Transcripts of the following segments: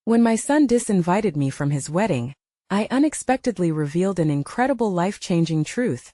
When my son disinvited me from his wedding, I unexpectedly revealed an incredible life-changing truth.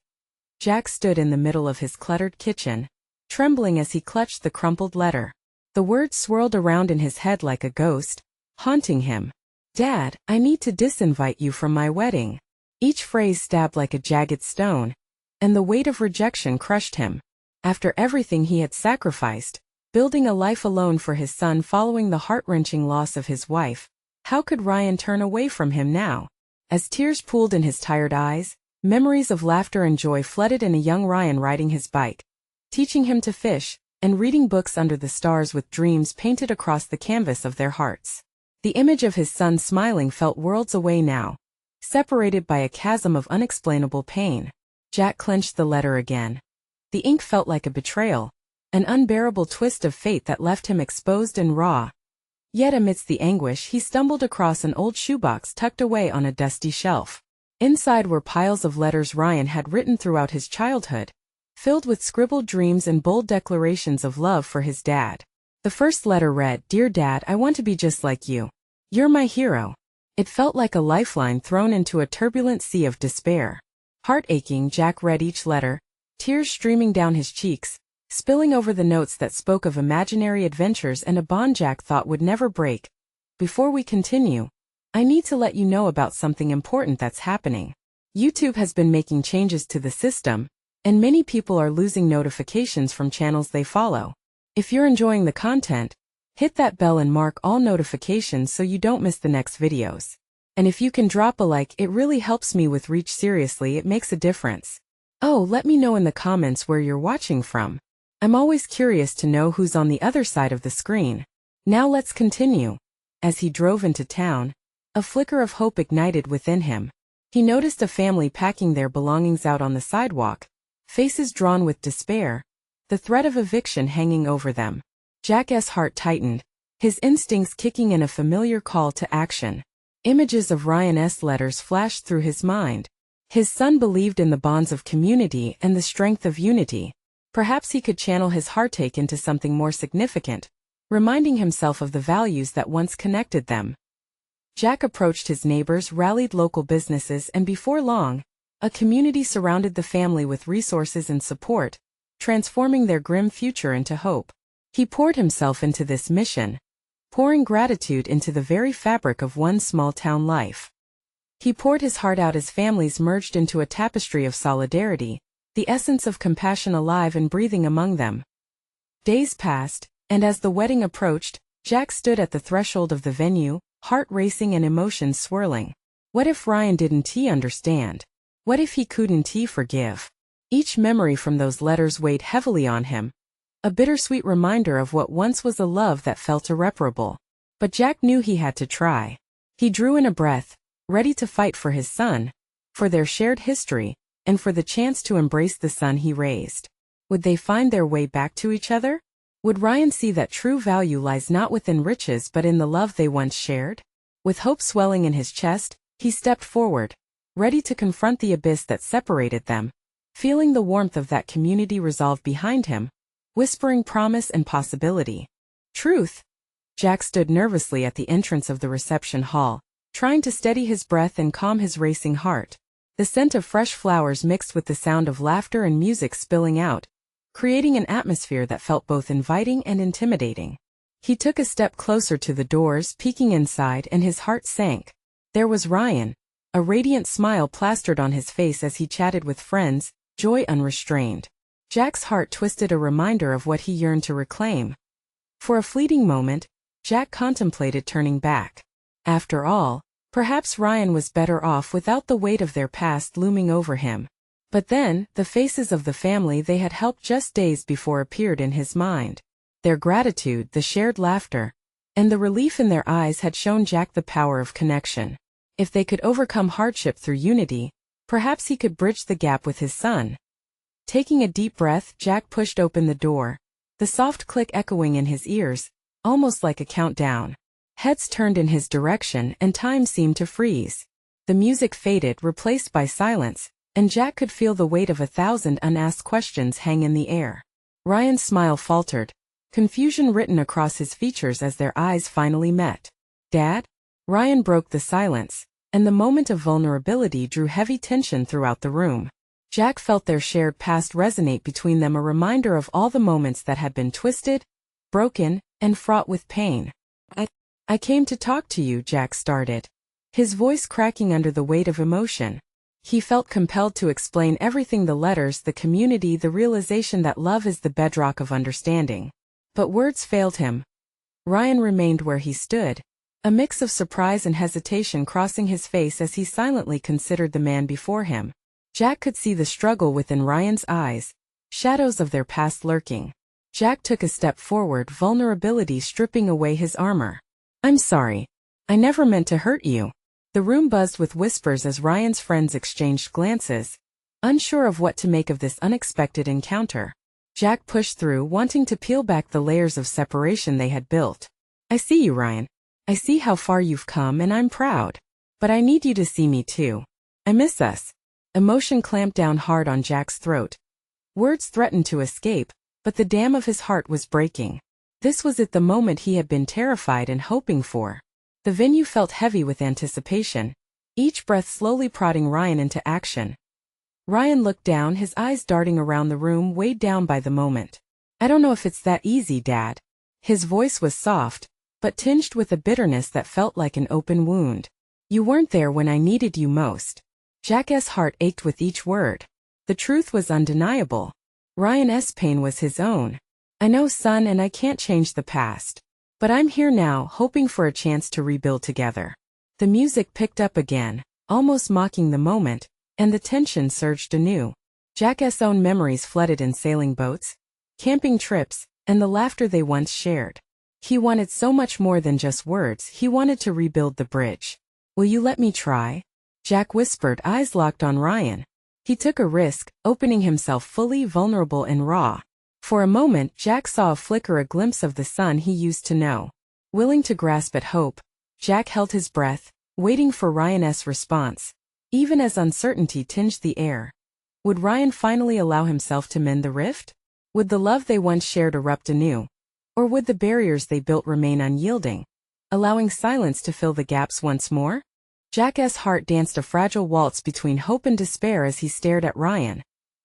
Jack stood in the middle of his cluttered kitchen, trembling as he clutched the crumpled letter. The words swirled around in his head like a ghost, haunting him. "Dad, I need to disinvite you from my wedding." Each phrase stabbed like a jagged stone, and the weight of rejection crushed him. After everything he had sacrificed, building a life alone for his son following the heart-wrenching loss of his wife, how could Ryan turn away from him now? As tears pooled in his tired eyes, memories of laughter and joy flooded in a young Ryan riding his bike, teaching him to fish, and reading books under the stars with dreams painted across the canvas of their hearts. The image of his son smiling felt worlds away now, separated by a chasm of unexplainable pain. Jack clenched the letter again. The ink felt like a betrayal, an unbearable twist of fate that left him exposed and raw. Yet amidst the anguish he stumbled across an old shoebox tucked away on a dusty shelf. Inside were piles of letters Ryan had written throughout his childhood, filled with scribbled dreams and bold declarations of love for his dad. The first letter read, "Dear Dad, I want to be just like you. You're my hero." It felt like a lifeline thrown into a turbulent sea of despair. Heart-aching, Jack read each letter, tears streaming down his cheeks, spilling over the notes that spoke of imaginary adventures and a bond Jack thought would never break. "Before we continue, I need to let you know about something important that's happening. YouTube has been making changes to the system, and many people are losing notifications from channels they follow. If you're enjoying the content, hit that bell and mark all notifications so you don't miss the next videos. And if you can drop a like, it really helps me with reach. Seriously, it makes a difference. Oh, let me know in the comments where you're watching from. I'm always curious to know who's on the other side of the screen. Now let's continue." As he drove into town, a flicker of hope ignited within him. He noticed a family packing their belongings out on the sidewalk, faces drawn with despair, the threat of eviction hanging over them. Jack's heart tightened, his instincts kicking in a familiar call to action. Images of Ryan's letters flashed through his mind. His son believed in the bonds of community and the strength of unity. Perhaps he could channel his heartache into something more significant, reminding himself of the values that once connected them. Jack approached his neighbors, rallied local businesses, and before long, a community surrounded the family with resources and support, transforming their grim future into hope. He poured himself into this mission, pouring gratitude into the very fabric of one small-town life. He poured his heart out as families merged into a tapestry of solidarity, the essence of compassion alive and breathing among them. Days passed, and as the wedding approached, Jack stood at the threshold of the venue, heart racing and emotions swirling. What if Ryan didn't understand? What if he couldn't forgive? Each memory from those letters weighed heavily on him, a bittersweet reminder of what once was a love that felt irreparable. But Jack knew he had to try. He drew in a breath, ready to fight for his son, for their shared history, and for the chance to embrace the son he raised. Would they find their way back to each other? Would Ryan see that true value lies not within riches but in the love they once shared? With hope swelling in his chest, he stepped forward, ready to confront the abyss that separated them, feeling the warmth of that community resolve behind him, whispering promise and possibility. Truth. Jack stood nervously at the entrance of the reception hall, trying to steady his breath and calm his racing heart. The scent of fresh flowers mixed with the sound of laughter and music spilling out, creating an atmosphere that felt both inviting and intimidating. He took a step closer to the doors, peeking inside, and his heart sank. There was Ryan, a radiant smile plastered on his face as he chatted with friends, joy unrestrained. Jack's heart twisted, a reminder of what he yearned to reclaim. For a fleeting moment, Jack contemplated turning back. After all, perhaps Ryan was better off without the weight of their past looming over him. But then, the faces of the family they had helped just days before appeared in his mind. Their gratitude, the shared laughter, and the relief in their eyes had shown Jack the power of connection. If they could overcome hardship through unity, perhaps he could bridge the gap with his son. Taking a deep breath, Jack pushed open the door, the soft click echoing in his ears, almost like a countdown. Heads turned in his direction and time seemed to freeze. The music faded, replaced by silence, and Jack could feel the weight of 1,000 unasked questions hang in the air. Ryan's smile faltered, confusion written across his features as their eyes finally met. "Dad?" Ryan broke the silence, and the moment of vulnerability drew heavy tension throughout the room. Jack felt their shared past resonate between them, a reminder of all the moments that had been twisted, broken, and fraught with pain. I came to talk to you, Jack started, his voice cracking under the weight of emotion. He felt compelled to explain everything: the letters, the community, the realization that love is the bedrock of understanding. But words failed him. Ryan remained where he stood, a mix of surprise and hesitation crossing his face as he silently considered the man before him. Jack could see the struggle within Ryan's eyes, shadows of their past lurking. Jack took a step forward, vulnerability stripping away his armor. I'm sorry. I never meant to hurt you. The room buzzed with whispers as Ryan's friends exchanged glances, unsure of what to make of this unexpected encounter. Jack pushed through, wanting to peel back the layers of separation they had built. I see you, Ryan. I see how far you've come, and I'm proud. But I need you to see me too. I miss us. Emotion clamped down hard on Jack's throat. Words threatened to escape, but the dam of his heart was breaking. This was it, the moment he had been terrified and hoping for. The venue felt heavy with anticipation, each breath slowly prodding Ryan into action. Ryan looked down, his eyes darting around the room, weighed down by the moment. I don't know if it's that easy, Dad. His voice was soft, but tinged with a bitterness that felt like an open wound. You weren't there when I needed you most. Jack's heart ached with each word. The truth was undeniable. Ryan's pain was his own. I know, son, and I can't change the past. But I'm here now, hoping for a chance to rebuild together. The music picked up again, almost mocking the moment, and the tension surged anew. Jack's own memories flooded in sailing boats, camping trips, and the laughter they once shared. He wanted so much more than just words. He wanted to rebuild the bridge. Will you let me try? Jack whispered, eyes locked on Ryan. He took a risk, opening himself fully, vulnerable and raw. For a moment, Jack saw a flicker, a glimpse of the son he used to know. Willing to grasp at hope, Jack held his breath, waiting for Ryan's response. Even as uncertainty tinged the air. Would Ryan finally allow himself to mend the rift? Would the love they once shared erupt anew? Or would the barriers they built remain unyielding, allowing silence to fill the gaps once more? Jack's heart danced a fragile waltz between hope and despair as he stared at Ryan,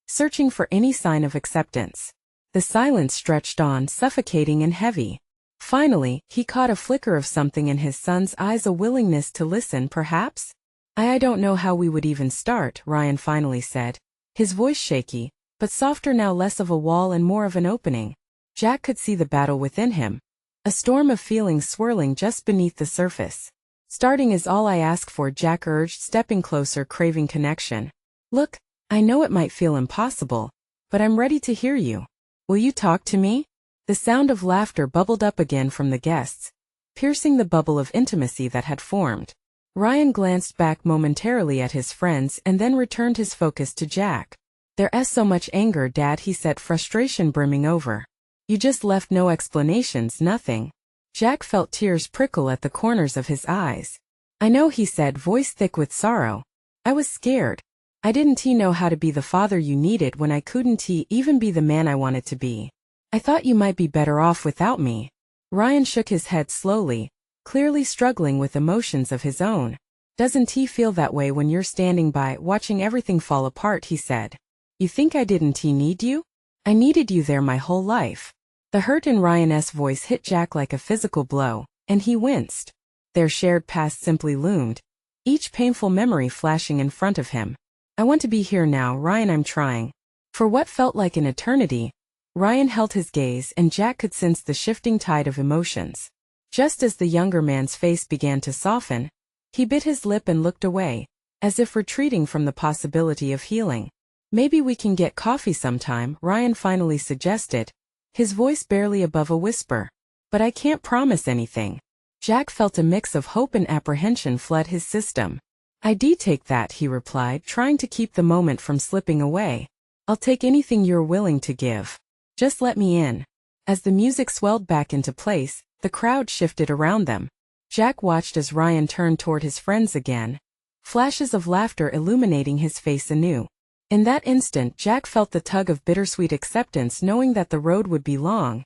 searching for any sign of acceptance. The silence stretched on, suffocating and heavy. Finally, he caught a flicker of something in his son's eyes, a willingness to listen, perhaps? I don't know how we would even start, Ryan finally said, his voice shaky, but softer now, less of a wall and more of an opening. Jack could see the battle within him, a storm of feelings swirling just beneath the surface. Starting is all I ask for, Jack urged, stepping closer, craving connection. Look, I know it might feel impossible, but I'm ready to hear you. Will you talk to me? The sound of laughter bubbled up again from the guests, piercing the bubble of intimacy that had formed. Ryan glanced back momentarily at his friends and then returned his focus to Jack. There's so much anger, Dad, he said, frustration brimming over. You just left no explanations, nothing. Jack felt tears prickle at the corners of his eyes. I know, he said, voice thick with sorrow. I was scared. I didn't know how to be the father you needed when I couldn't even be the man I wanted to be. I thought you might be better off without me. Ryan shook his head slowly, clearly struggling with emotions of his own. Doesn't he feel that way when you're standing by, watching everything fall apart, he said. You think I didn't need you? I needed you there my whole life. The hurt in Ryan's voice hit Jack like a physical blow, and he winced. Their shared past simply loomed, each painful memory flashing in front of him. I want to be here now, Ryan, I'm trying. For what felt like an eternity, Ryan held his gaze and Jack could sense the shifting tide of emotions. Just as the younger man's face began to soften, he bit his lip and looked away, as if retreating from the possibility of healing. Maybe we can get coffee sometime, Ryan finally suggested, his voice barely above a whisper. But I can't promise anything. Jack felt a mix of hope and apprehension flood his system. I take that, he replied, trying to keep the moment from slipping away. I'll take anything you're willing to give. Just let me in. As the music swelled back into place, the crowd shifted around them. Jack watched as Ryan turned toward his friends again, flashes of laughter illuminating his face anew. In that instant, Jack felt the tug of bittersweet acceptance, knowing that the road would be long.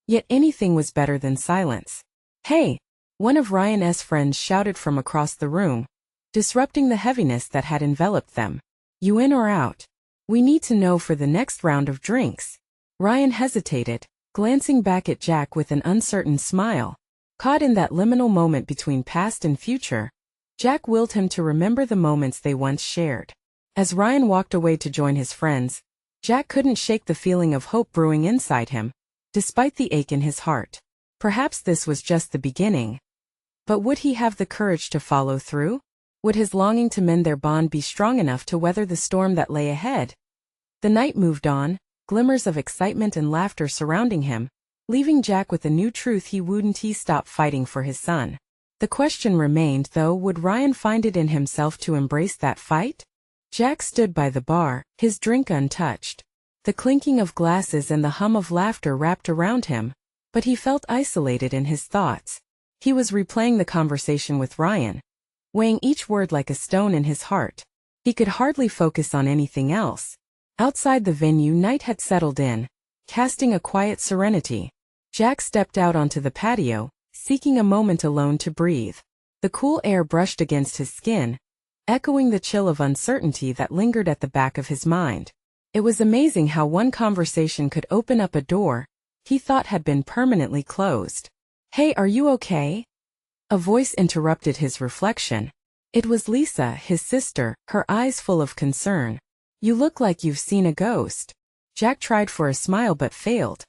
Yet anything was better than silence. Hey! One of Ryan's friends shouted from across the room, disrupting the heaviness that had enveloped them. You in or out? We need to know for the next round of drinks. Ryan hesitated, glancing back at Jack with an uncertain smile. Caught in that liminal moment between past and future, Jack willed him to remember the moments they once shared. As Ryan walked away to join his friends, Jack couldn't shake the feeling of hope brewing inside him, despite the ache in his heart. Perhaps this was just the beginning. But would he have the courage to follow through? Would his longing to mend their bond be strong enough to weather the storm that lay ahead? The night moved on, glimmers of excitement and laughter surrounding him, leaving Jack with a new truth: he wouldn't stop fighting for his son. The question remained, though, would Ryan find it in himself to embrace that fight? Jack stood by the bar, his drink untouched. The clinking of glasses and the hum of laughter wrapped around him, but he felt isolated in his thoughts. He was replaying the conversation with Ryan, weighing each word like a stone in his heart. He could hardly focus on anything else. Outside the venue, night had settled in, casting a quiet serenity. Jack stepped out onto the patio, seeking a moment alone to breathe. The cool air brushed against his skin, echoing the chill of uncertainty that lingered at the back of his mind. It was amazing how one conversation could open up a door he thought had been permanently closed. Hey, are you okay? A voice interrupted his reflection. It was Lisa, his sister, her eyes full of concern. You look like you've seen a ghost. Jack tried for a smile but failed.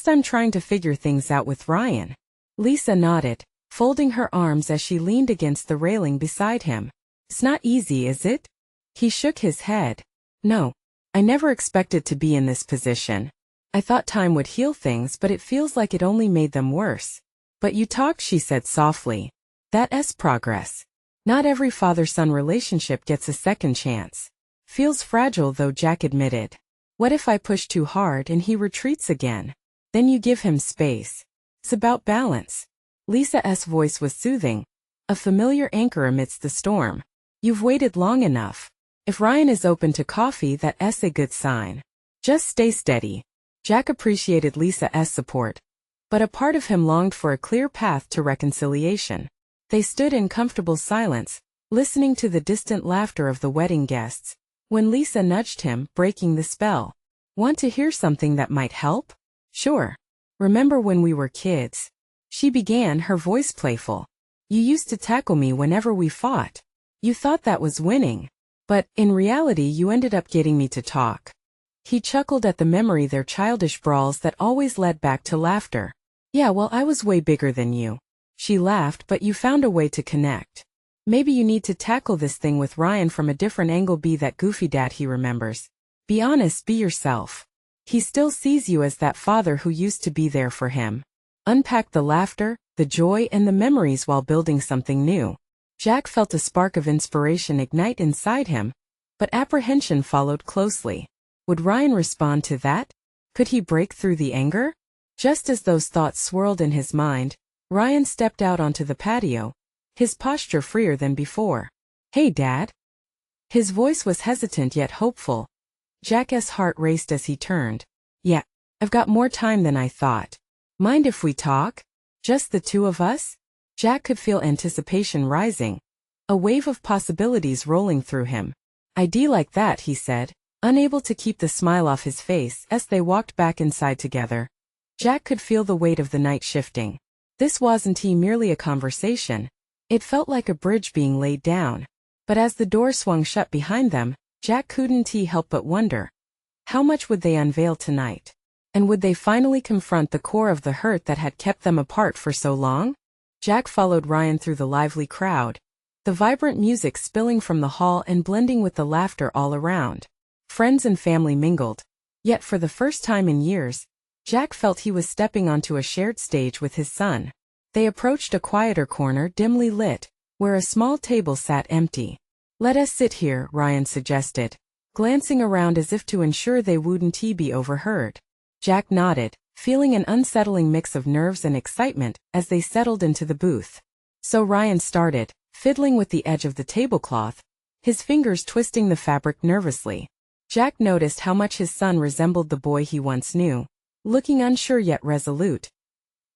I'm trying to figure things out with Ryan. Lisa nodded, folding her arms as she leaned against the railing beside him. It's not easy, is it? He shook his head. No. I never expected to be in this position. I thought time would heal things, but it feels like it only made them worse. But you talked, she said softly. That's progress. Not every father-son relationship gets a second chance. Feels fragile though, Jack admitted. What if I push too hard and he retreats again? Then you give him space. It's about balance. Lisa's voice was soothing, a familiar anchor amidst the storm. You've waited long enough. If Ryan is open to coffee, that's a good sign. Just stay steady. Jack appreciated Lisa's support, but a part of him longed for a clear path to reconciliation. They stood in comfortable silence, listening to the distant laughter of the wedding guests, when Lisa nudged him, breaking the spell. Want to hear something that might help? Sure. Remember when we were kids? She began, her voice playful. You used to tackle me whenever we fought. You thought that was winning. But, in reality, you ended up getting me to talk. He chuckled at the memory, their childish brawls that always led back to laughter. Yeah, well, I was way bigger than you. She laughed, but you found a way to connect. Maybe you need to tackle this thing with Ryan from a different angle. Be that goofy dad he remembers. Be honest, be yourself. He still sees you as that father who used to be there for him. Unpack the laughter, the joy, and the memories while building something new. Jack felt a spark of inspiration ignite inside him, but apprehension followed closely. Would Ryan respond to that? Could he break through the anger? Just as those thoughts swirled in his mind, Ryan stepped out onto the patio, his posture freer than before. Hey, Dad. His voice was hesitant yet hopeful. Jack's heart raced as he turned. Yeah, I've got more time than I thought. Mind if we talk? Just the two of us? Jack could feel anticipation rising, a wave of possibilities rolling through him. Idea like that, he said, unable to keep the smile off his face as they walked back inside together. Jack could feel the weight of the night shifting. This wasn't merely a conversation. It felt like a bridge being laid down. But as the door swung shut behind them, Jack couldn't help but wonder. How much would they unveil tonight? And would they finally confront the core of the hurt that had kept them apart for so long? Jack followed Ryan through the lively crowd, the vibrant music spilling from the hall and blending with the laughter all around. Friends and family mingled. Yet for the first time in years, Jack felt he was stepping onto a shared stage with his son. They approached a quieter corner, dimly lit, where a small table sat empty. Let us sit here, Ryan suggested, glancing around as if to ensure they wouldn't be overheard. Jack nodded, feeling an unsettling mix of nerves and excitement as they settled into the booth. So Ryan started, fiddling with the edge of the tablecloth, his fingers twisting the fabric nervously. Jack noticed how much his son resembled the boy he once knew, looking unsure yet resolute.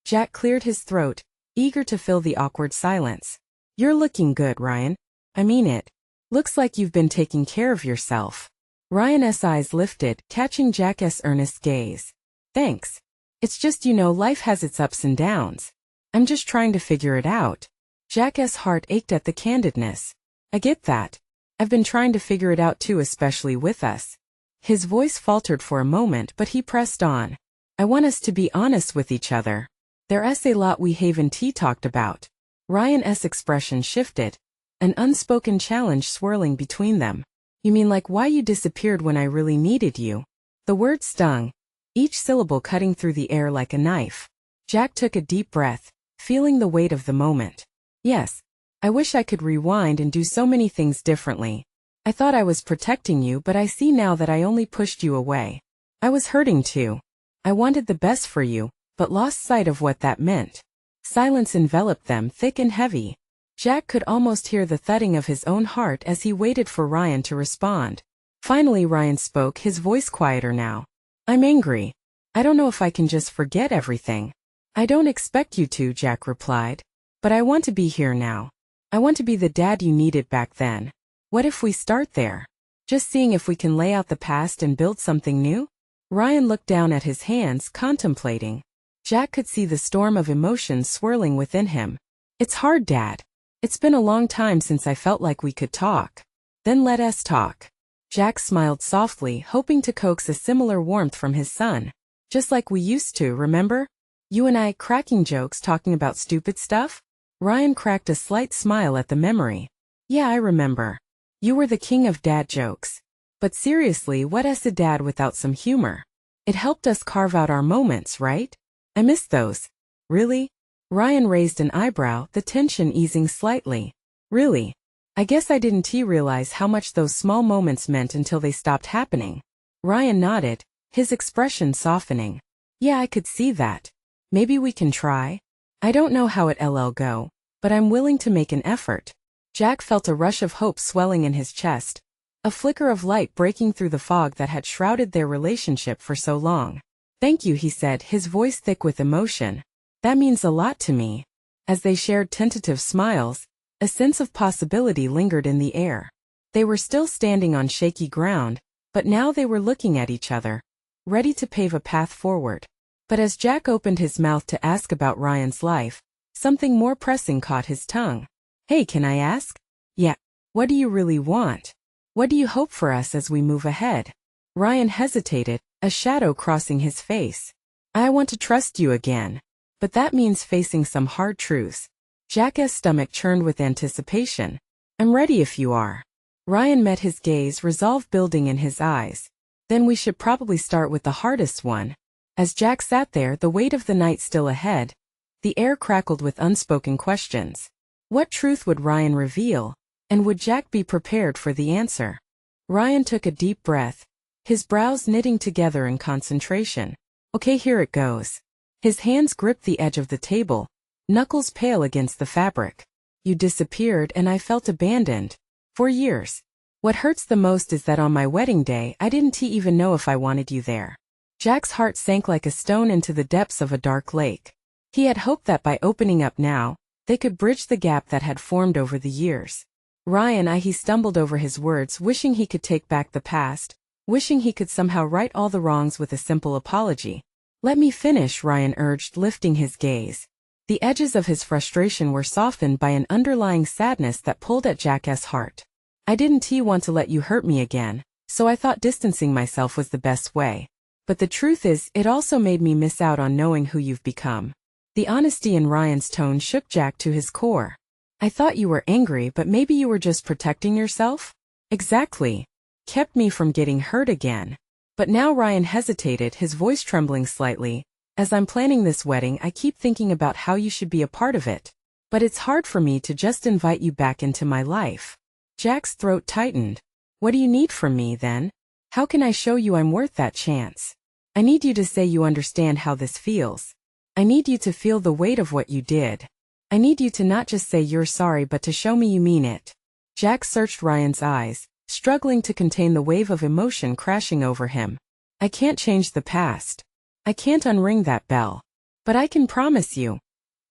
Jack cleared his throat, eager to fill the awkward silence. You're looking good, Ryan. I mean it. Looks like you've been taking care of yourself. Ryan's eyes lifted, catching Jack's earnest gaze. Thanks. It's just life has its ups and downs. I'm just trying to figure it out. Jack's heart ached at the candidness. I get that. I've been trying to figure it out too, especially with us. His voice faltered for a moment, but he pressed on. I want us to be honest with each other. There's a lot we haven't talked about. Ryan's expression shifted, an unspoken challenge swirling between them. You mean like why you disappeared when I really needed you? The word stung, each syllable cutting through the air like a knife. Jack took a deep breath, feeling the weight of the moment. Yes, I wish I could rewind and do so many things differently. I thought I was protecting you, but I see now that I only pushed you away. I was hurting too. I wanted the best for you, but lost sight of what that meant. Silence enveloped them, thick and heavy. Jack could almost hear the thudding of his own heart as he waited for Ryan to respond. Finally Ryan spoke, his voice quieter now. I'm angry. I don't know if I can just forget everything. I don't expect you to, Jack replied. But I want to be here now. I want to be the dad you needed back then. What if we start there? Just seeing if we can lay out the past and build something new? Ryan looked down at his hands, contemplating. Jack could see the storm of emotions swirling within him. It's hard, Dad. It's been a long time since I felt like we could talk. Then let us talk. Jack smiled softly, hoping to coax a similar warmth from his son. Just like we used to, remember? You and I cracking jokes talking about stupid stuff? Ryan cracked a slight smile at the memory. Yeah, I remember. You were the king of dad jokes. But seriously, what's a dad without some humor? It helped us carve out our moments, right? I miss those. Really? Ryan raised an eyebrow, the tension easing slightly. Really? I guess I didn't realize how much those small moments meant until they stopped happening. Ryan nodded, his expression softening. Yeah, I could see that. Maybe we can try? I don't know how it'll go, but I'm willing to make an effort. Jack felt a rush of hope swelling in his chest, a flicker of light breaking through the fog that had shrouded their relationship for so long. Thank you, he said, his voice thick with emotion. That means a lot to me. As they shared tentative smiles, a sense of possibility lingered in the air. They were still standing on shaky ground, but now they were looking at each other, ready to pave a path forward. But as Jack opened his mouth to ask about Ryan's life, something more pressing caught his tongue. Hey, can I ask? Yeah. What do you really want? What do you hope for us as we move ahead? Ryan hesitated, a shadow crossing his face. I want to trust you again. But that means facing some hard truths. Jack's stomach churned with anticipation. I'm ready if you are. Ryan met his gaze, resolve building in his eyes. Then we should probably start with the hardest one. As Jack sat there, the weight of the night still ahead, the air crackled with unspoken questions. What truth would Ryan reveal, and would Jack be prepared for the answer? Ryan took a deep breath, his brows knitting together in concentration. Okay, here it goes. His hands gripped the edge of the table, knuckles pale against the fabric. You disappeared and I felt abandoned. For years. What hurts the most is that on my wedding day I didn't even know if I wanted you there. Jack's heart sank like a stone into the depths of a dark lake. He had hoped that by opening up now, they could bridge the gap that had formed over the years. He stumbled over his words, wishing he could take back the past, wishing he could somehow right all the wrongs with a simple apology. Let me finish, Ryan urged, lifting his gaze. The edges of his frustration were softened by an underlying sadness that pulled at Jack's heart. I didn't want to let you hurt me again, so I thought distancing myself was the best way. But the truth is, it also made me miss out on knowing who you've become. The honesty in Ryan's tone shook Jack to his core. I thought you were angry, but maybe you were just protecting yourself? Exactly. Kept me from getting hurt again. But now Ryan hesitated, his voice trembling slightly. As I'm planning this wedding, I keep thinking about how you should be a part of it. But it's hard for me to just invite you back into my life. Jack's throat tightened. What do you need from me, then? How can I show you I'm worth that chance? I need you to say you understand how this feels. I need you to feel the weight of what you did. I need you to not just say you're sorry but to show me you mean it. Jack searched Ryan's eyes, struggling to contain the wave of emotion crashing over him. I can't change the past. I can't unring that bell. But I can promise you.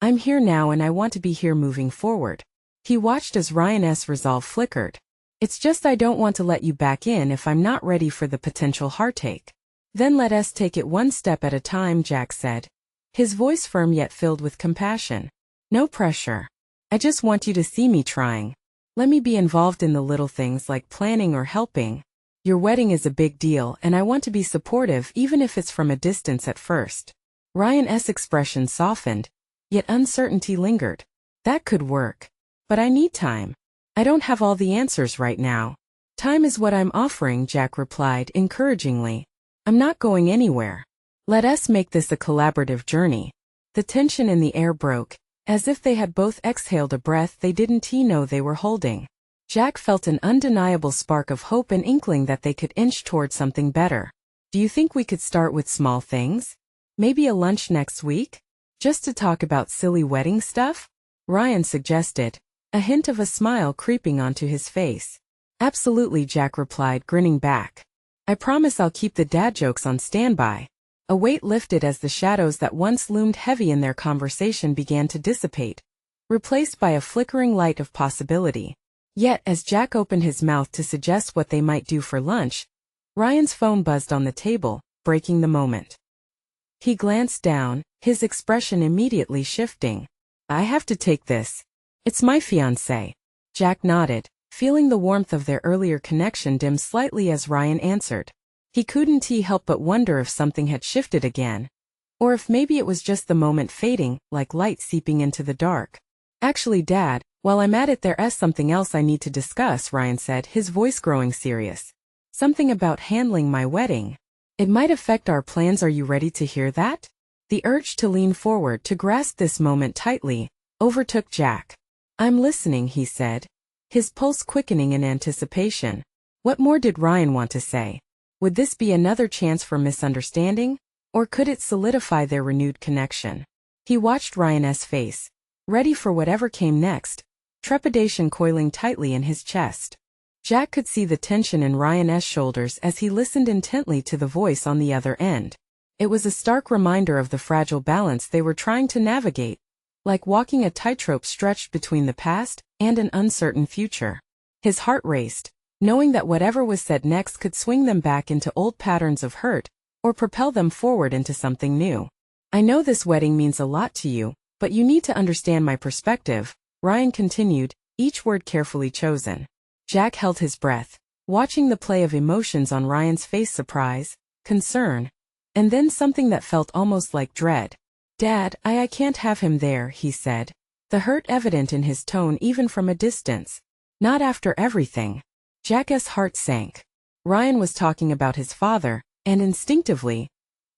I'm here now and I want to be here moving forward. He watched as Ryan's resolve flickered. It's just I don't want to let you back in if I'm not ready for the potential heartache. Then let us take it one step at a time, Jack said. His voice firm yet filled with compassion. No pressure. I just want you to see me trying. Let me be involved in the little things like planning or helping. Your wedding is a big deal and I want to be supportive even if it's from a distance at first. Ryan's expression softened, yet uncertainty lingered. That could work. But I need time. I don't have all the answers right now. Time is what I'm offering, Jack replied encouragingly. I'm not going anywhere. Let us make this a collaborative journey. The tension in the air broke, as if they had both exhaled a breath they didn't know they were holding. Jack felt an undeniable spark of hope and inkling that they could inch toward something better. Do you think we could start with small things? Maybe a lunch next week? Just to talk about silly wedding stuff? Ryan suggested, a hint of a smile creeping onto his face. Absolutely, Jack replied, grinning back. I promise I'll keep the dad jokes on standby. A weight lifted as the shadows that once loomed heavy in their conversation began to dissipate, replaced by a flickering light of possibility. Yet, as Jack opened his mouth to suggest what they might do for lunch, Ryan's phone buzzed on the table, breaking the moment. He glanced down, his expression immediately shifting. I have to take this. It's my fiancé. Jack nodded, feeling the warmth of their earlier connection dim slightly as Ryan answered. He couldn't help but wonder if something had shifted again. Or if maybe it was just the moment fading, like light seeping into the dark. Actually, Dad, while I'm at it there's something else I need to discuss, Ryan said, his voice growing serious. Something about handling my wedding. It might affect our plans. Are you ready to hear that? The urge to lean forward to grasp this moment tightly overtook Jack. I'm listening, he said, his pulse quickening in anticipation. What more did Ryan want to say? Would this be another chance for misunderstanding? Or could it solidify their renewed connection? He watched Ryan's face, ready for whatever came next, trepidation coiling tightly in his chest. Jack could see the tension in Ryan's shoulders as he listened intently to the voice on the other end. It was a stark reminder of the fragile balance they were trying to navigate, like walking a tightrope stretched between the past and an uncertain future. His heart raced, knowing that whatever was said next could swing them back into old patterns of hurt, or propel them forward into something new. I know this wedding means a lot to you, but you need to understand my perspective, Ryan continued, each word carefully chosen. Jack held his breath, watching the play of emotions on Ryan's face: surprise, concern, and then something that felt almost like dread. Dad, I can't have him there, he said, the hurt evident in his tone even from a distance. Not after everything. Jack's heart sank. Ryan was talking about his father, and instinctively,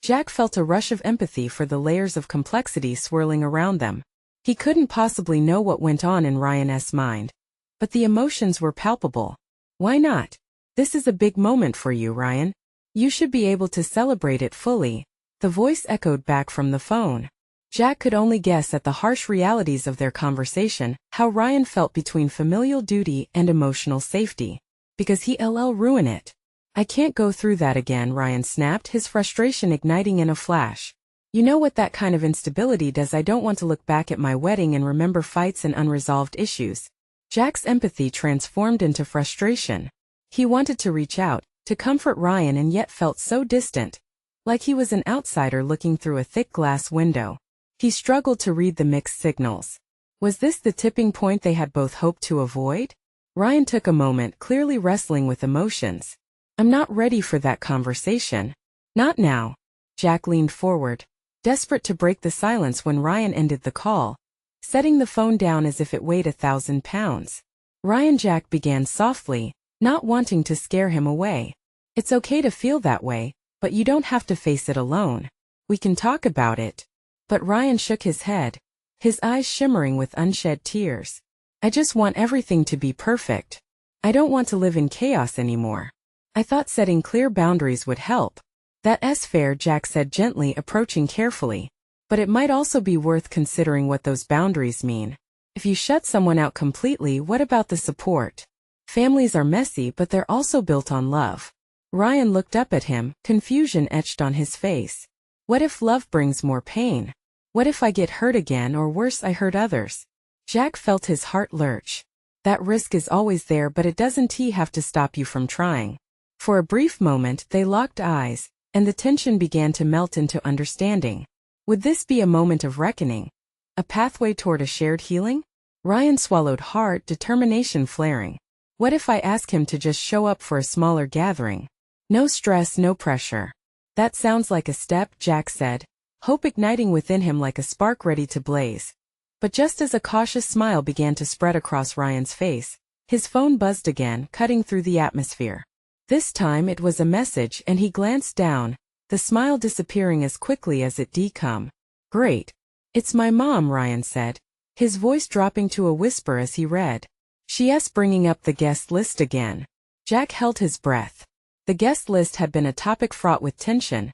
Jack felt a rush of empathy for the layers of complexity swirling around them. He couldn't possibly know what went on in Ryan's mind, but the emotions were palpable. Why not? This is a big moment for you, Ryan. You should be able to celebrate it fully. The voice echoed back from the phone. Jack could only guess at the harsh realities of their conversation, how Ryan felt between familial duty and emotional safety. Because he'll ruin it. I can't go through that again, Ryan snapped, his frustration igniting in a flash. You know what that kind of instability does. I don't want to look back at my wedding and remember fights and unresolved issues. Jack's empathy transformed into frustration. He wanted to reach out, to comfort Ryan, and yet felt so distant, like he was an outsider looking through a thick glass window. He struggled to read the mixed signals. Was this the tipping point they had both hoped to avoid? Ryan took a moment, clearly wrestling with emotions. I'm not ready for that conversation. Not now. Jack leaned forward, desperate to break the silence when Ryan ended the call, setting the phone down as if it weighed 1,000 pounds. Ryan, Jack began softly, not wanting to scare him away. It's okay to feel that way, but you don't have to face it alone. We can talk about it. But Ryan shook his head, his eyes shimmering with unshed tears. I just want everything to be perfect. I don't want to live in chaos anymore. I thought setting clear boundaries would help. That's fair, Jack said gently, approaching carefully. But it might also be worth considering what those boundaries mean. If you shut someone out completely, what about the support? Families are messy, but they're also built on love. Ryan looked up at him, confusion etched on his face. What if love brings more pain? What if I get hurt again, or worse, I hurt others? Jack felt his heart lurch. That risk is always there, but it doesn't have to stop you from trying. For a brief moment they locked eyes, and the tension began to melt into understanding. Would this be a moment of reckoning? A pathway toward a shared healing? Ryan swallowed hard, determination flaring. What if I ask him to just show up for a smaller gathering? No stress, no pressure. That sounds like a step, Jack said, hope igniting within him like a spark ready to blaze. But just as a cautious smile began to spread across Ryan's face, his phone buzzed again, cutting through the atmosphere. This time it was a message, and he glanced down, the smile disappearing as quickly as it come. Great. It's my mom, Ryan said, his voice dropping to a whisper as he read. She's bringing up the guest list again. Jack held his breath. The guest list had been a topic fraught with tension,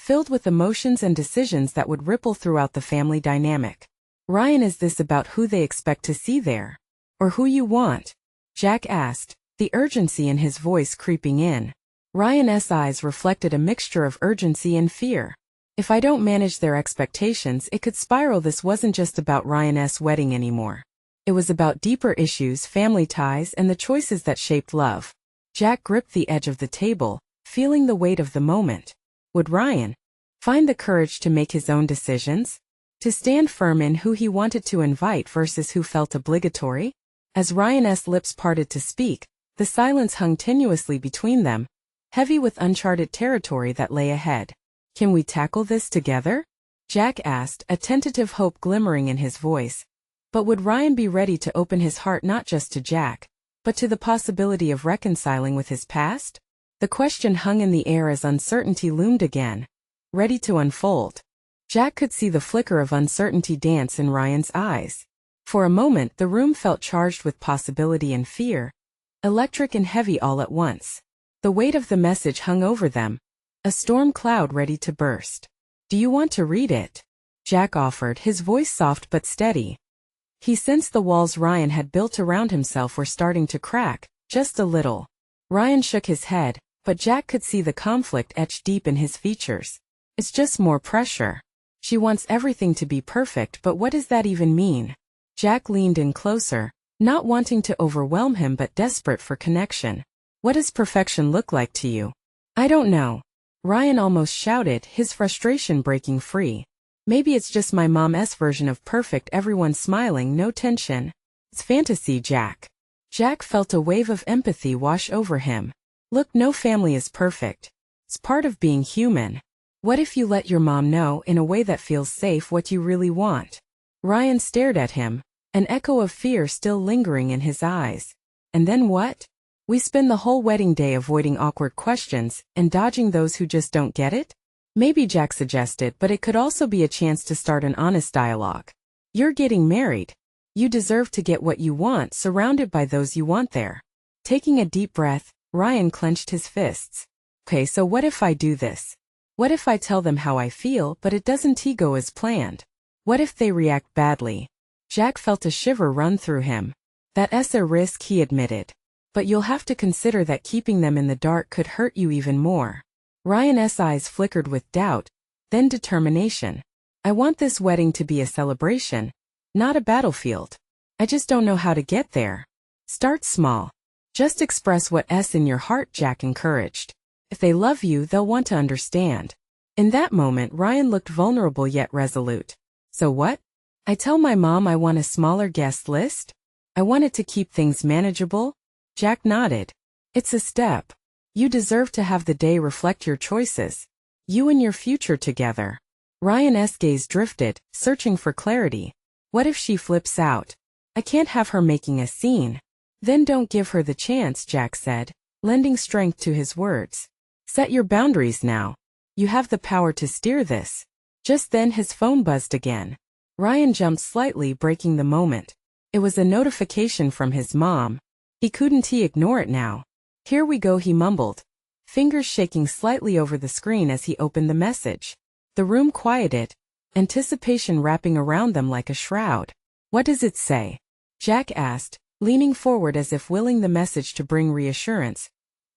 filled with emotions and decisions that would ripple throughout the family dynamic. Ryan, is this about who they expect to see there? Or who you want? Jack asked, the urgency in his voice creeping in. Ryan's eyes reflected a mixture of urgency and fear. If I don't manage their expectations, it could spiral. This wasn't just about Ryan's wedding anymore. It was about deeper issues, family ties, and the choices that shaped love. Jack gripped the edge of the table, feeling the weight of the moment. Would Ryan find the courage to make his own decisions? To stand firm in who he wanted to invite versus who felt obligatory? As Ryan's lips parted to speak, the silence hung tenuously between them, heavy with uncharted territory that lay ahead. Can we tackle this together? Jack asked, a tentative hope glimmering in his voice. But would Ryan be ready to open his heart not just to Jack, but to the possibility of reconciling with his past? The question hung in the air as uncertainty loomed again, ready to unfold. Jack could see the flicker of uncertainty dance in Ryan's eyes. For a moment the room felt charged with possibility and fear, electric and heavy all at once. The weight of the message hung over them, a storm cloud ready to burst. Do you want to read it? Jack offered, his voice soft but steady. He sensed the walls Ryan had built around himself were starting to crack, just a little. Ryan shook his head, but Jack could see the conflict etched deep in his features. It's just more pressure. She wants everything to be perfect, but what does that even mean? Jack leaned in closer, not wanting to overwhelm him but desperate for connection. What does perfection look like to you? I don't know. Ryan almost shouted, his frustration breaking free. Maybe it's just my mom's version of perfect, everyone smiling, no tension. It's fantasy, Jack. Jack felt a wave of empathy wash over him. Look, no family is perfect. It's part of being human. What if you let your mom know in a way that feels safe what you really want? Ryan stared at him, an echo of fear still lingering in his eyes. And then what? We spend the whole wedding day avoiding awkward questions and dodging those who just don't get it? Maybe, Jack suggested, but it could also be a chance to start an honest dialogue. You're getting married. You deserve to get what you want, surrounded by those you want there. Taking a deep breath, Ryan clenched his fists. Okay, so what if I do this? What if I tell them how I feel, but it doesn't go as planned? What if they react badly? Jack felt a shiver run through him. That's a risk, he admitted. But you'll have to consider that keeping them in the dark could hurt you even more. Ryan's eyes flickered with doubt, then determination. I want this wedding to be a celebration, not a battlefield. I just don't know how to get there. Start small. Just express what's in your heart, Jack encouraged. If they love you, they'll want to understand. In that moment, Ryan looked vulnerable yet resolute. So what? I tell my mom I want a smaller guest list? I wanted to keep things manageable? Jack nodded. It's a step. You deserve to have the day reflect your choices. You and your future together. Ryan's gaze drifted, searching for clarity. What if she flips out? I can't have her making a scene. Then don't give her the chance, Jack said, lending strength to his words. Set your boundaries now. You have the power to steer this. Just then his phone buzzed again. Ryan jumped slightly, breaking the moment. It was a notification from his mom. He couldn't ignore it now. Here we go, he mumbled, fingers shaking slightly over the screen as he opened the message. The room quieted, anticipation wrapping around them like a shroud. What does it say? Jack asked, leaning forward as if willing the message to bring reassurance.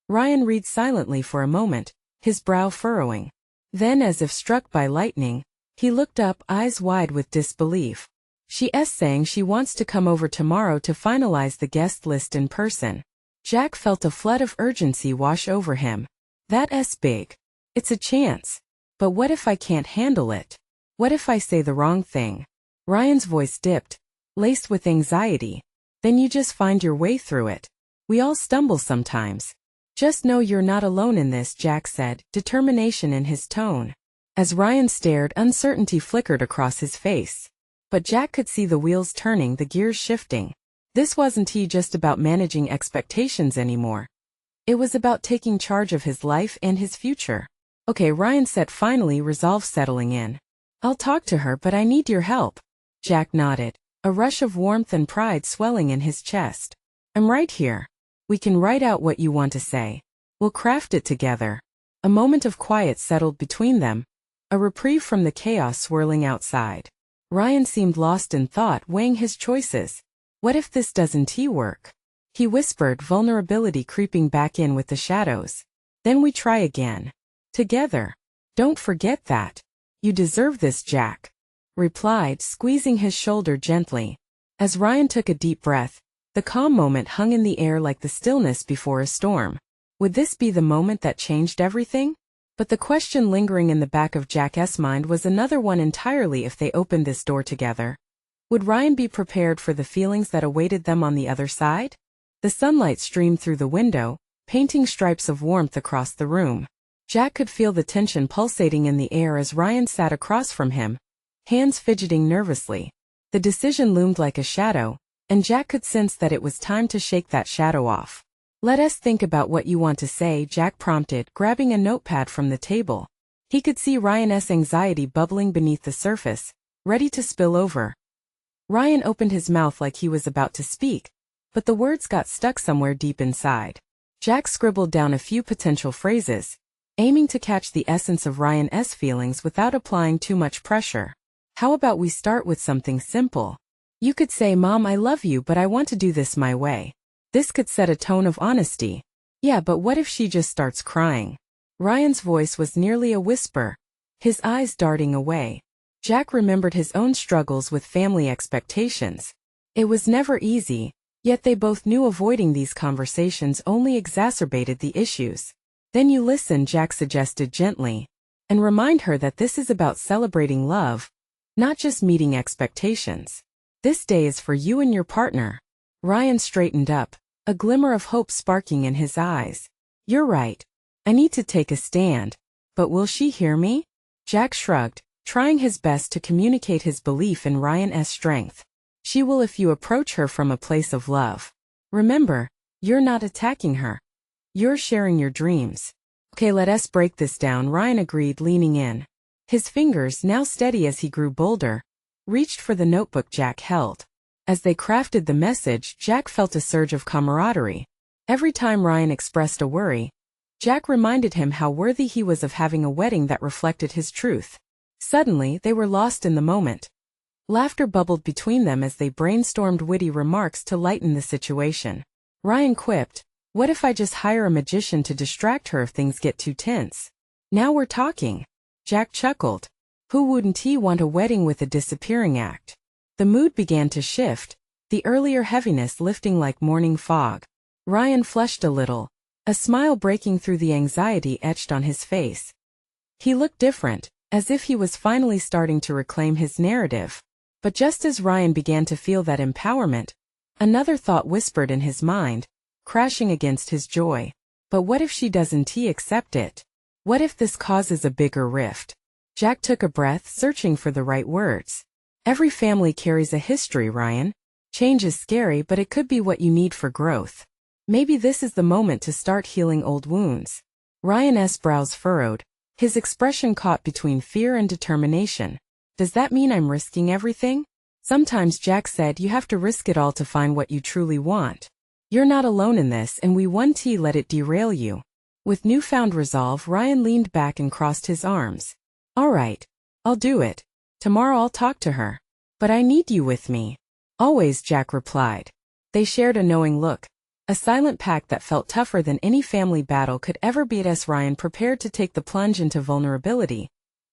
Ryan read silently for a moment, his brow furrowing. Then, as if struck by lightning, He looked up, eyes wide with disbelief. She's saying she wants to come over tomorrow to finalize the guest list in person. Jack felt a flood of urgency wash over him. That's big. It's a chance. But what if I can't handle it? What if I say the wrong thing? Ryan's voice dipped, laced with anxiety. Then you just find your way through it. We all stumble sometimes. Just know you're not alone in this, Jack said, determination in his tone. As Ryan stared, uncertainty flickered across his face. But Jack could see the wheels turning, the gears shifting. This wasn't just about managing expectations anymore. It was about taking charge of his life and his future. Okay, Ryan said, finally, resolve settling in. I'll talk to her, but I need your help. Jack nodded, a rush of warmth and pride swelling in his chest. I'm right here. We can write out what you want to say. We'll craft it together. A moment of quiet settled between them, a reprieve from the chaos swirling outside. Ryan seemed lost in thought, weighing his choices. What if this doesn't work? He whispered, vulnerability creeping back in with the shadows. Then we try again. Together. Don't forget that. You deserve this, Jack replied, squeezing his shoulder gently. As Ryan took a deep breath, the calm moment hung in the air like the stillness before a storm. Would this be the moment that changed everything? But the question lingering in the back of Jack's mind was another one entirely. If they opened this door together, would Ryan be prepared for the feelings that awaited them on the other side? The sunlight streamed through the window, painting stripes of warmth across the room. Jack could feel the tension pulsating in the air as Ryan sat across from him, hands fidgeting nervously. The decision loomed like a shadow, and Jack could sense that it was time to shake that shadow off. Let us think about what you want to say, Jack prompted, grabbing a notepad from the table. He could see Ryan's anxiety bubbling beneath the surface, ready to spill over. Ryan opened his mouth like he was about to speak, but the words got stuck somewhere deep inside. Jack scribbled down a few potential phrases, aiming to catch the essence of Ryan's feelings without applying too much pressure. How about we start with something simple? You could say, Mom, I love you, but I want to do this my way. This could set a tone of honesty. Yeah, but what if she just starts crying? Ryan's voice was nearly a whisper, his eyes darting away. Jack remembered his own struggles with family expectations. It was never easy, yet they both knew avoiding these conversations only exacerbated the issues. Then you listen, Jack suggested gently, and remind her that this is about celebrating love, not just meeting expectations. This day is for you and your partner. Ryan straightened up, a glimmer of hope sparking in his eyes. You're right. I need to take a stand. But will she hear me? Jack shrugged, trying his best to communicate his belief in Ryan's strength. She will if you approach her from a place of love. Remember, you're not attacking her. You're sharing your dreams. Okay, let us break this down, Ryan agreed, leaning in. His fingers, now steady as he grew bolder, reached for the notebook Jack held. As they crafted the message, Jack felt a surge of camaraderie. Every time Ryan expressed a worry, Jack reminded him how worthy he was of having a wedding that reflected his truth. Suddenly, they were lost in the moment. Laughter bubbled between them as they brainstormed witty remarks to lighten the situation. Ryan quipped, what if I just hire a magician to distract her if things get too tense? Now we're talking. Jack chuckled. Who wouldn't he want a wedding with a disappearing act? The mood began to shift, the earlier heaviness lifting like morning fog. Ryan flushed a little, a smile breaking through the anxiety etched on his face. He looked different, as if he was finally starting to reclaim his narrative. But just as Ryan began to feel that empowerment, another thought whispered in his mind, crashing against his joy. But what if she doesn't accept it? What if this causes a bigger rift? Jack took a breath, searching for the right words. Every family carries a history, Ryan. Change is scary, but it could be what you need for growth. Maybe this is the moment to start healing old wounds. Ryan's brows furrowed, his expression caught between fear and determination. Does that mean I'm risking everything? Sometimes, Jack said, you have to risk it all to find what you truly want. You're not alone in this, and we won't let it derail you. With newfound resolve, Ryan leaned back and crossed his arms. All right, I'll do it. Tomorrow I'll talk to her. But I need you with me. Always, Jack replied. They shared a knowing look, a silent pact that felt tougher than any family battle could ever be. As Ryan prepared to take the plunge into vulnerability,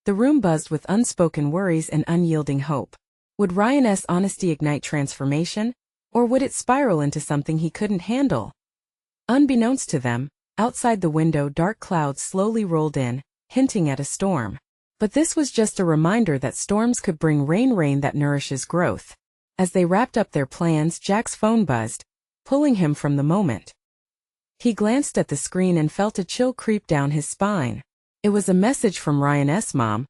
The room buzzed with unspoken worries and unyielding hope. Would Ryan's honesty ignite transformation, or would it spiral into something he couldn't handle? Unbeknownst to them, outside the window dark clouds slowly rolled in, hinting at a storm. But this was just a reminder that storms could bring rain that nourishes growth. As they wrapped up their plans, Jack's phone buzzed, pulling him from the moment. He glanced at the screen and felt a chill creep down his spine. It was a message from Ryan's mom,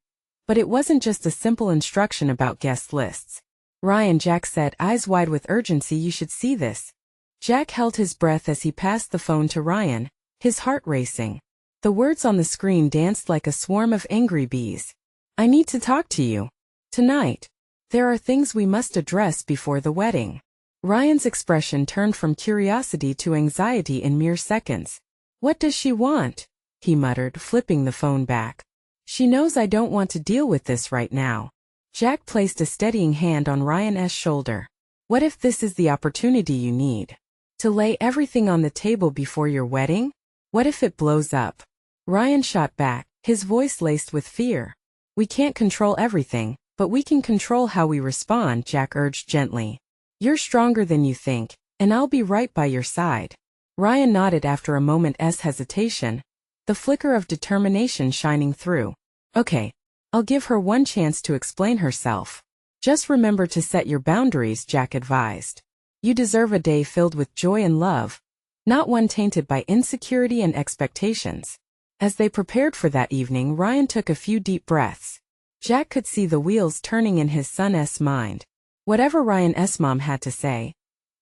but it wasn't just a simple instruction about guest lists. "Ryan," Jack said, eyes wide with urgency, "you should see this." Jack held his breath as he passed the phone to Ryan, his heart racing. The words on the screen danced like a swarm of angry bees. "I need to talk to you. Tonight. There are things we must address before the wedding." Ryan's expression turned from curiosity to anxiety in mere seconds. "What does she want?" he muttered, flipping the phone back. "She knows I don't want to deal with this right now." Jack placed a steadying hand on Ryan's shoulder. "What if this is the opportunity you need? To lay everything on the table before your wedding? What if it blows up?" Ryan shot back, his voice laced with fear. "We can't control everything, but we can control how we respond," Jack urged gently. "You're stronger than you think, and I'll be right by your side." Ryan nodded after a moment's hesitation, the flicker of determination shining through. "Okay, I'll give her one chance to explain herself. Just remember to set your boundaries," Jack advised. "You deserve a day filled with joy and love, not one tainted by insecurity and expectations." As they prepared for that evening, Ryan took a few deep breaths. Jack could see the wheels turning in his son's mind. Whatever Ryan's mom had to say,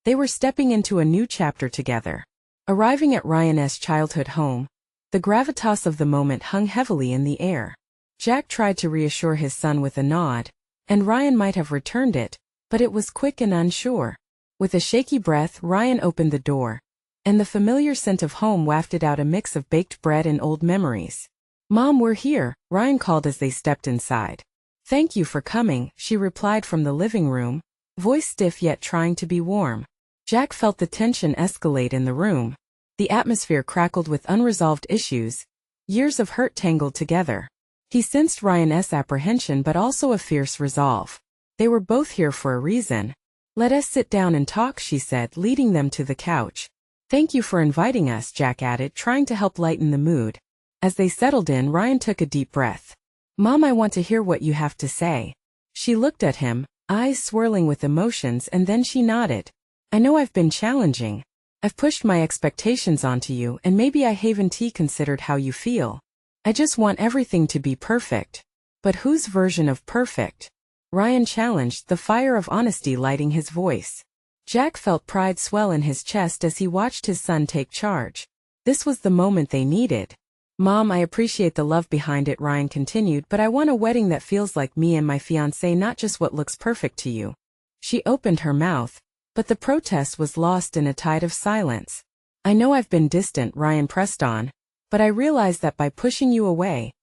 they were stepping into a new chapter together. Arriving at Ryan's childhood home, the gravitas of the moment hung heavily in the air. Jack tried to reassure his son with a nod, and Ryan might have returned it, but it was quick and unsure. With a shaky breath, Ryan opened the door, and the familiar scent of home wafted out a mix of baked bread and old memories. "Mom, we're here," Ryan called as they stepped inside. "Thank you for coming," she replied from the living room, voice stiff yet trying to be warm. Jack felt the tension escalate in the room. The atmosphere crackled with unresolved issues, years of hurt tangled together. He sensed Ryan's apprehension but also a fierce resolve. They were both here for a reason. "Let us sit down and talk," she said, leading them to the couch. "Thank you for inviting us," Jack added, trying to help lighten the mood. As they settled in, Ryan took a deep breath. "Mom, I want to hear what you have to say." She looked at him, eyes swirling with emotions, and then she nodded. "I know I've been challenging. I've pushed my expectations onto you, and maybe I haven't considered how you feel. I just want everything to be perfect." "But whose version of perfect?" Ryan challenged, the fire of honesty lighting his voice. Jack felt pride swell in his chest as he watched his son take charge. This was the moment they needed. "Mom, I appreciate the love behind it," Ryan continued, "but I want a wedding that feels like me and my fiancé, not just what looks perfect to you." She opened her mouth, but the protest was lost in a tide of silence. "I know I've been distant," Ryan pressed on, "but I realize that by pushing you away,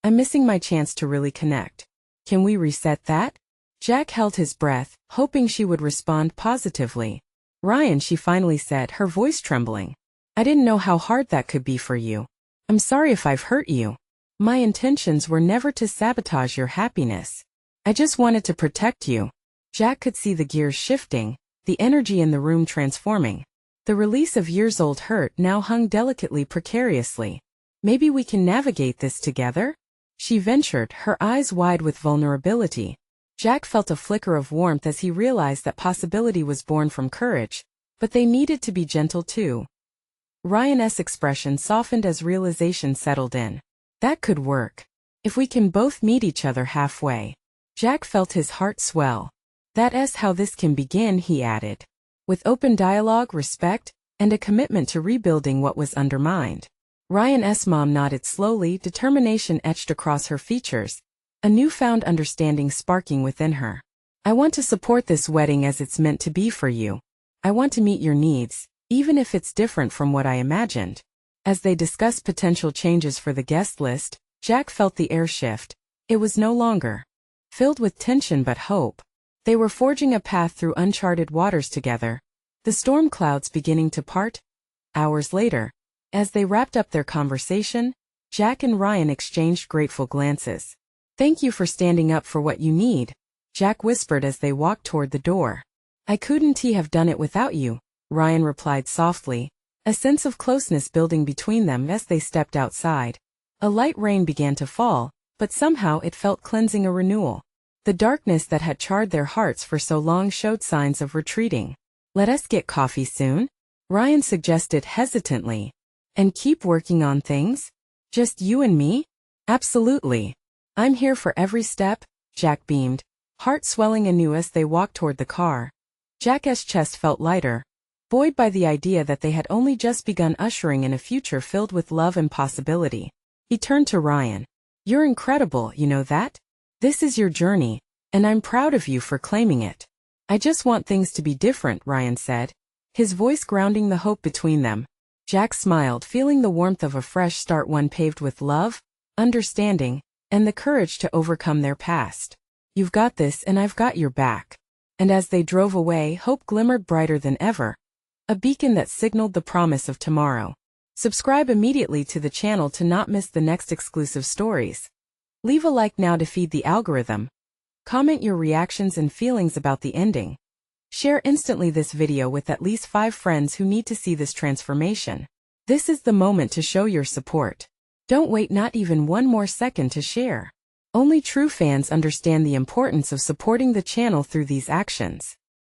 I'm missing my chance to really connect. Can we reset that?" Jack held his breath, hoping she would respond positively. "Ryan," she finally said, her voice trembling, "I didn't know how hard that could be for you. I'm sorry if I've hurt you. My intentions were never to sabotage your happiness. I just wanted to protect you." Jack could see the gears shifting, the energy in the room transforming. The release of years-old hurt now hung delicately, precariously. "Maybe we can navigate this together?" she ventured, her eyes wide with vulnerability. Jack felt a flicker of warmth as he realized that possibility was born from courage, but they needed to be gentle too. Ryan's expression softened as realization settled in. "That could work. If we can both meet each other halfway." Jack felt his heart swell. "That's how this can begin," he added. "With open dialogue, respect, and a commitment to rebuilding what was undermined." Ryan's mom nodded slowly, determination etched across her features, a newfound understanding sparking within her. "I want to support this wedding as it's meant to be for you. I want to meet your needs, even if it's different from what I imagined." As they discussed potential changes for the guest list, Jack felt the air shift. It was no longer filled with tension but hope. They were forging a path through uncharted waters together, the storm clouds beginning to part. Hours later, as they wrapped up their conversation, Jack and Ryan exchanged grateful glances. Thank you for standing up for what you need, Jack whispered as they walked toward the door. I couldn't have done it without you, Ryan replied softly, a sense of closeness building between them as they stepped outside. A light rain began to fall, but somehow it felt cleansing, a renewal. The darkness that had charred their hearts for so long showed signs of retreating. Let us get coffee soon? Ryan suggested hesitantly. And keep working on things? Just you and me? Absolutely. I'm here for every step, Jack beamed, heart swelling anew as they walked toward the car. Jack's chest felt lighter, buoyed by the idea that they had only just begun ushering in a future filled with love and possibility. He turned to Ryan. You're incredible, you know that? This is your journey, and I'm proud of you for claiming it. I just want things to be different, Ryan said, his voice grounding the hope between them. Jack smiled, feeling the warmth of a fresh start, one paved with love, understanding, and the courage to overcome their past. You've got this and I've got your back. And as they drove away, hope glimmered brighter than ever, a beacon that signaled the promise of tomorrow. Subscribe immediately to the channel to not miss the next exclusive stories. Leave a like now to feed the algorithm. Comment your reactions and feelings about the ending. Share instantly this video with at least 5 friends who need to see this transformation. This is the moment to show your support. Don't wait not even one more second to share. Only true fans understand the importance of supporting the channel through these actions.